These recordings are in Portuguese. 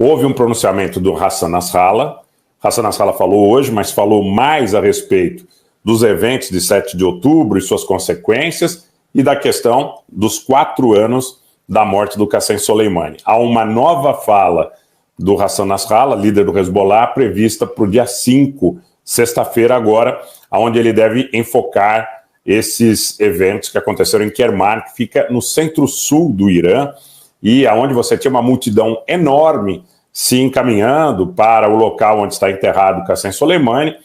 Houve um pronunciamento do Hassan Nasrallah. Hassan Nasrallah falou hoje, mas falou mais a respeito dos eventos de 7 de outubro e suas consequências e da questão dos 4 anos da morte do Qassem Soleimani. Há uma nova fala do Hassan Nasrallah, líder do Hezbollah, prevista para o dia 5, sexta-feira agora, onde ele deve enfocar esses eventos que aconteceram em Kerman, que fica no centro-sul do Irã, e aonde você tinha uma multidão enorme se encaminhando para o local onde está enterrado Qassem Soleimani,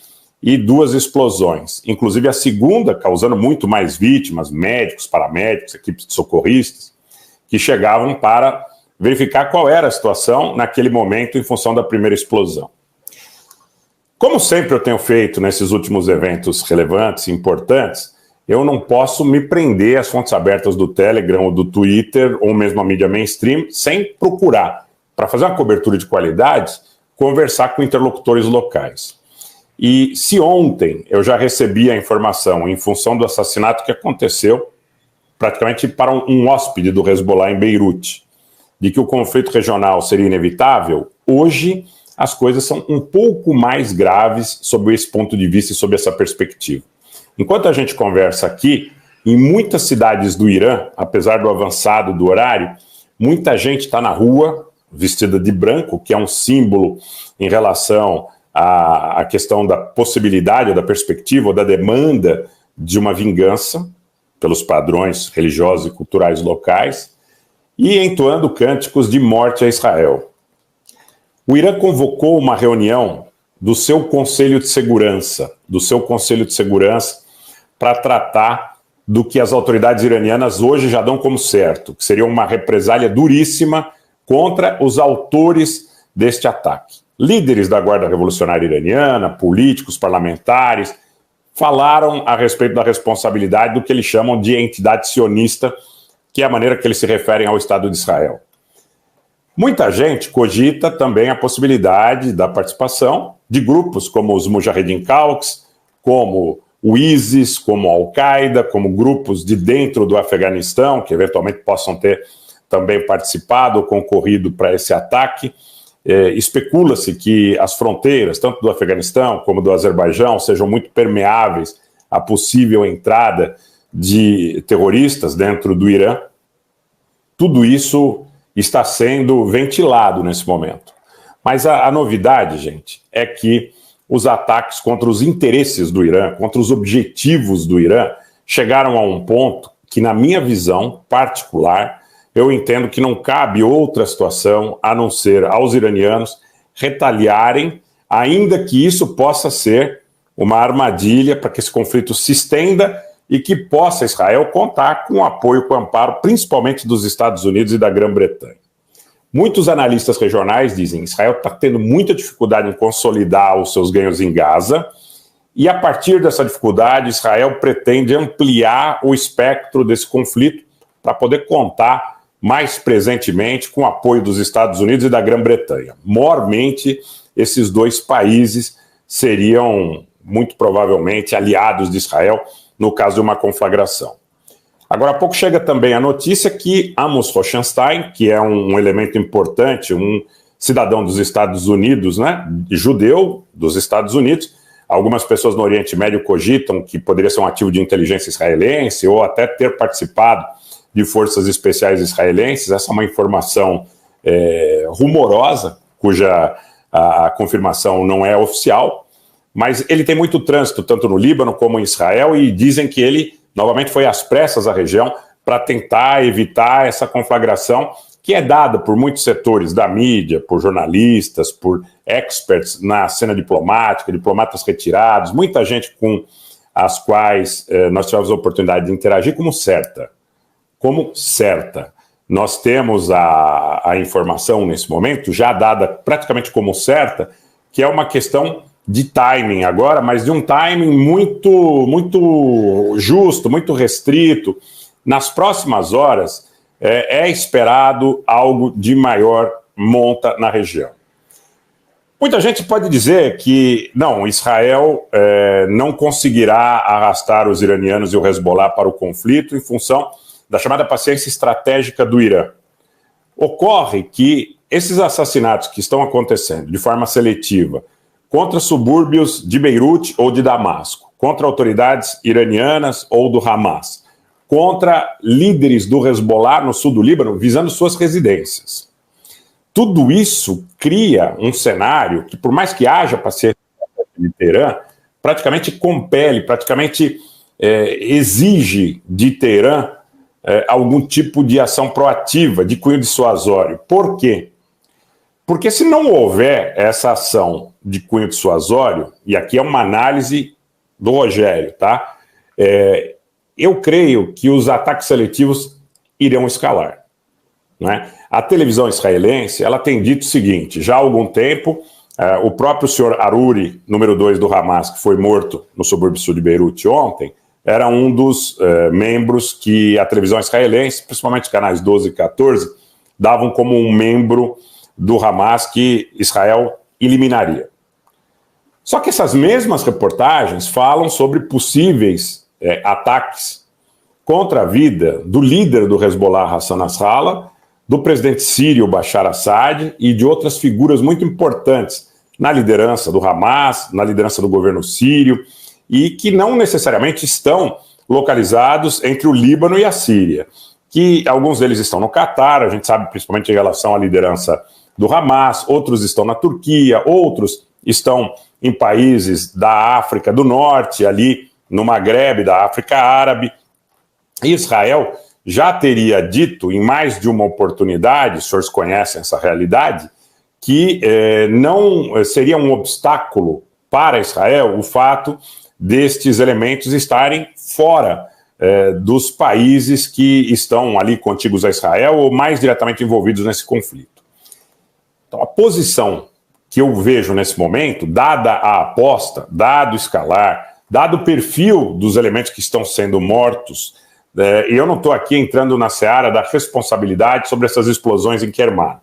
e 2 explosões, inclusive a segunda causando muito mais vítimas, médicos, paramédicos, equipes de socorristas, que chegavam para verificar qual era a situação naquele momento em função da primeira explosão. Como sempre eu tenho feito nesses últimos eventos relevantes e importantes, eu não posso me prender às fontes abertas do Telegram ou do Twitter, ou mesmo a mídia mainstream, sem procurar, para fazer uma cobertura de qualidade, conversar com interlocutores locais. E se ontem eu já recebi a informação em função do assassinato que aconteceu praticamente para um hóspede do Hezbollah em Beirute, de que o conflito regional seria inevitável, hoje as coisas são um pouco mais graves sob esse ponto de vista e sob essa perspectiva. Enquanto a gente conversa aqui, em muitas cidades do Irã, apesar do avançado do horário, muita gente está na rua, vestida de branco, que é um símbolo em relação à questão da possibilidade, ou da perspectiva, ou da demanda de uma vingança pelos padrões religiosos e culturais locais, e entoando cânticos de morte a Israel. O Irã convocou uma reunião do seu Conselho de Segurança, para tratar do que as autoridades iranianas hoje já dão como certo, que seria uma represália duríssima contra os autores deste ataque. Líderes da Guarda Revolucionária Iraniana, políticos, parlamentares, falaram a respeito da responsabilidade do que eles chamam de entidade sionista, que é a maneira que eles se referem ao Estado de Israel. Muita gente cogita também a possibilidade da participação de grupos como os Mujahedin Khalqs, como o ISIS, como a Al-Qaeda, como grupos de dentro do Afeganistão, que eventualmente possam ter também participado ou concorrido para esse ataque. Especula-se que as fronteiras, tanto do Afeganistão como do Azerbaijão, sejam muito permeáveis à possível entrada de terroristas dentro do Irã. Tudo isso está sendo ventilado nesse momento. Mas a novidade, gente, é que os ataques contra os interesses do Irã, contra os objetivos do Irã, chegaram a um ponto que, na minha visão particular, eu entendo que não cabe outra situação a não ser aos iranianos retaliarem, ainda que isso possa ser uma armadilha para que esse conflito se estenda e que possa Israel contar com o apoio, com o amparo, principalmente dos Estados Unidos e da Grã-Bretanha. Muitos analistas regionais dizem que Israel está tendo muita dificuldade em consolidar os seus ganhos em Gaza, e a partir dessa dificuldade, Israel pretende ampliar o espectro desse conflito para poder contar mais presentemente com o apoio dos Estados Unidos e da Grã-Bretanha. Mormente, esses 2 países seriam, muito provavelmente, aliados de Israel no caso de uma conflagração. Agora há pouco chega também a notícia que Amos Rochenstein, que é um elemento importante, um cidadão dos Estados Unidos, né, judeu dos Estados Unidos, algumas pessoas no Oriente Médio cogitam que poderia ser um ativo de inteligência israelense ou até ter participado de forças especiais israelenses. Essa é uma informação rumorosa, cuja a confirmação não é oficial, mas ele tem muito trânsito, tanto no Líbano como em Israel, e dizem que ele, novamente, foi às pressas à região para tentar evitar essa conflagração, que é dada por muitos setores da mídia, por jornalistas, por experts na cena diplomática, diplomatas retirados, muita gente com as quais nós tivemos a oportunidade de interagir como certa. Nós temos a informação nesse momento, já dada praticamente como certa, que é uma questão de timing agora, mas de um timing muito justo, muito restrito. Nas próximas horas, é esperado algo de maior monta na região. Muita gente pode dizer que, não, Israel não conseguirá arrastar os iranianos e o Hezbollah para o conflito em função da chamada paciência estratégica do Irã. Ocorre que esses assassinatos que estão acontecendo de forma seletiva contra subúrbios de Beirute ou de Damasco, contra autoridades iranianas ou do Hamas, contra líderes do Hezbollah no sul do Líbano, visando suas residências. Tudo isso cria um cenário que, por mais que haja paciência de Teherã, praticamente compele, praticamente exige de Teherã algum tipo de ação proativa, de cunho dissuasório. Por quê? Porque se não houver essa ação de cunho dissuasório, e aqui é uma análise do Rogério, tá? Eu creio que os ataques seletivos irão escalar, né? A televisão israelense, ela tem dito o seguinte, já há algum tempo, o próprio senhor Aruri, número 2 do Hamas, que foi morto no subúrbio sul de Beirute ontem, era um dos membros que a televisão israelense, principalmente os canais 12 e 14, davam como um membro do Hamas que Israel eliminaria. Só que essas mesmas reportagens falam sobre possíveis ataques contra a vida do líder do Hezbollah, Hassan Nasrallah, do presidente sírio Bashar Assad e de outras figuras muito importantes na liderança do Hamas, na liderança do governo sírio, e que não necessariamente estão localizados entre o Líbano e a Síria, que alguns deles estão no Catar, a gente sabe principalmente em relação à liderança do Hamas, outros estão na Turquia, outros estão em países da África do Norte, ali no Magrebe, da África Árabe. Israel já teria dito em mais de uma oportunidade, os senhores conhecem essa realidade, que não seria um obstáculo para Israel o fato destes elementos estarem fora dos países que estão ali contíguos a Israel ou mais diretamente envolvidos nesse conflito. Então, a posição que eu vejo nesse momento, dada a aposta, dado o escalar, dado o perfil dos elementos que estão sendo mortos, e eu não estou aqui entrando na seara da responsabilidade sobre essas explosões em Kerman.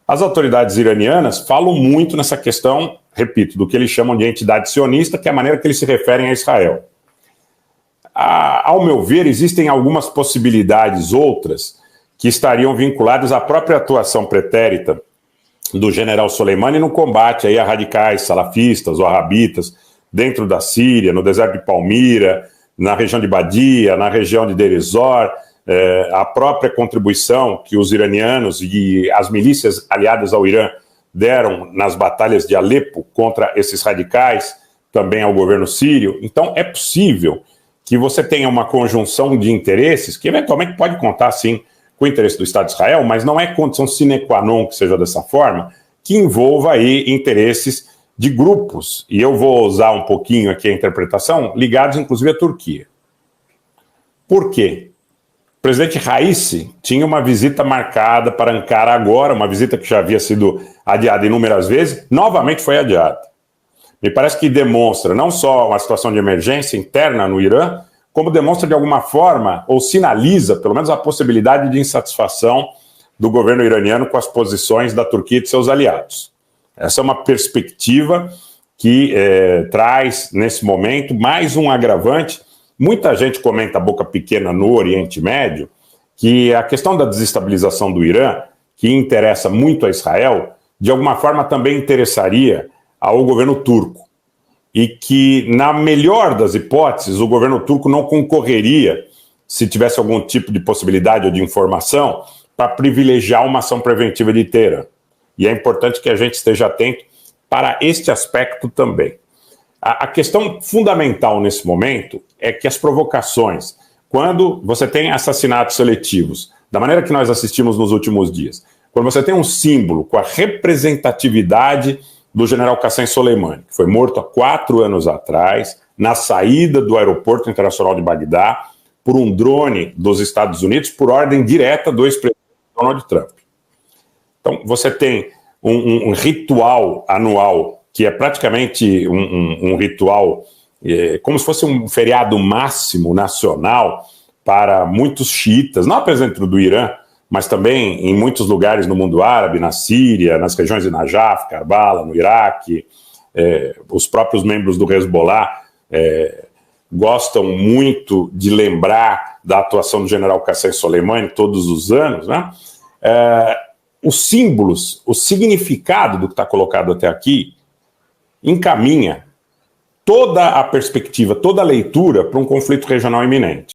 As autoridades iranianas falam muito nessa questão, repito, do que eles chamam de entidade sionista, que é a maneira que eles se referem a Israel. Ao meu ver, existem algumas possibilidades outras que estariam vinculadas à própria atuação pretérita do general Soleimani no combate aí a radicais salafistas ou wahhabitas dentro da Síria, no deserto de Palmira, na região de Badia, na região de Deir ez-Zor, a própria contribuição que os iranianos e as milícias aliadas ao Irã deram nas batalhas de Alepo contra esses radicais, também ao governo sírio. Então é possível que você tenha uma conjunção de interesses que eventualmente pode contar, sim, com o interesse do Estado de Israel, mas não é condição sine qua non que seja dessa forma, que envolva aí interesses de grupos, e eu vou usar um pouquinho aqui a interpretação, ligados inclusive à Turquia. Por quê? O presidente Raisi tinha uma visita marcada para Ankara agora, uma visita que já havia sido adiada inúmeras vezes, novamente foi adiada. Me parece que demonstra não só uma situação de emergência interna no Irã, como demonstra de alguma forma, ou sinaliza pelo menos a possibilidade de insatisfação do governo iraniano com as posições da Turquia e de seus aliados. Essa é uma perspectiva que traz, nesse momento, mais um agravante. Muita gente comenta a boca pequena no Oriente Médio que a questão da desestabilização do Irã, que interessa muito a Israel, de alguma forma também interessaria ao governo turco. E que, na melhor das hipóteses, o governo turco não concorreria, se tivesse algum tipo de possibilidade ou de informação, para privilegiar uma ação preventiva de Teherã. E é importante que a gente esteja atento para este aspecto também. A questão fundamental nesse momento é que as provocações, quando você tem assassinatos seletivos, da maneira que nós assistimos nos últimos dias, quando você tem um símbolo com a representatividade do general Qassem Soleimani, que foi morto há 4 anos atrás, na saída do aeroporto internacional de Bagdá, por um drone dos Estados Unidos, por ordem direta do ex-presidente Donald Trump. Então, você tem um ritual anual, que é praticamente um ritual, como se fosse um feriado máximo nacional para muitos xiitas, não apenas dentro do Irã, mas também em muitos lugares no mundo árabe, na Síria, nas regiões de Najaf, Karbala, no Iraque. Os próprios membros do Hezbollah gostam muito de lembrar da atuação do general Qassem Soleimani todos os anos, né? os símbolos, o significado do que está colocado até aqui encaminha toda a perspectiva, toda a leitura para um conflito regional iminente.